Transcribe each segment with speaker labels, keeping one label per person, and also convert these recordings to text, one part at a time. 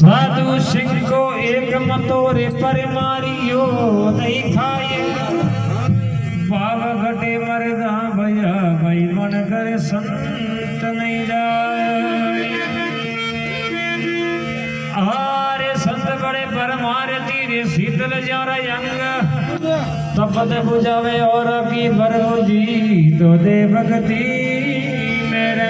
Speaker 1: साधु सिंह को एक मतोरे पर मारियो नहीं खाए बाव घटे मरदा भया भाई मन करे संत नहीं जाए आरे संत बड़े पर मारे तीरे शीतल जारा अंग तपत बुझावे और की बरबुजी तो दे भक्ति मेरे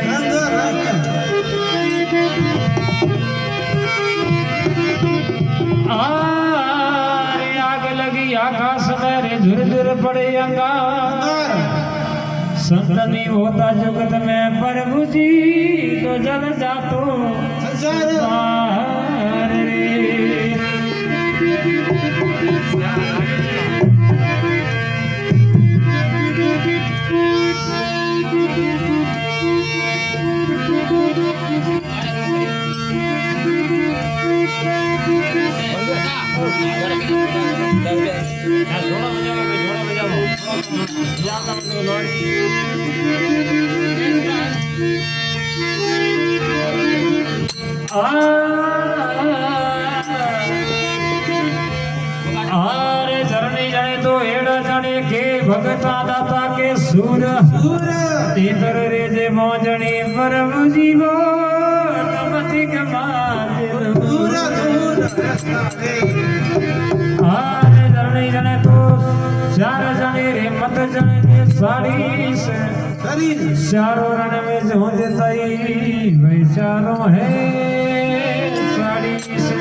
Speaker 1: आग लगी आकाश मेरे झुर झुर पड़े अंगार संत नहीं होता जगत में प्रभु जी तो जल जातो संसार रे आरे झरने जाने तो एड़ा जाने के भगता दाता के सूर तीतर रे जे मौजनी परम जीवो तमति के मार पूरा आरे झरने जाने तो चार जाने रे मत जाने साड़ी से चारों रण में झोंझताई भाई चारों है साड़ी से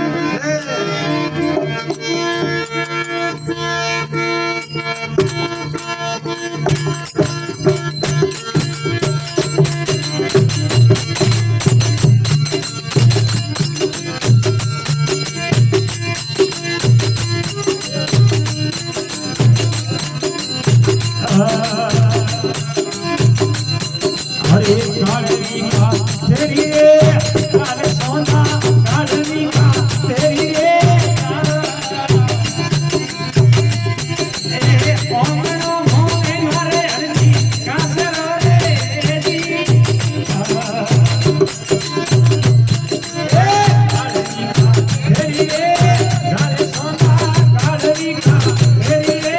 Speaker 1: हरे काली का तेरी रे काले सोना काली का तेरी रे ए ओमनो मोने हरे हरि कासरो रे जी ए काली का तेरी रे काले सोना काली का तेरी रे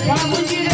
Speaker 2: બાબુજી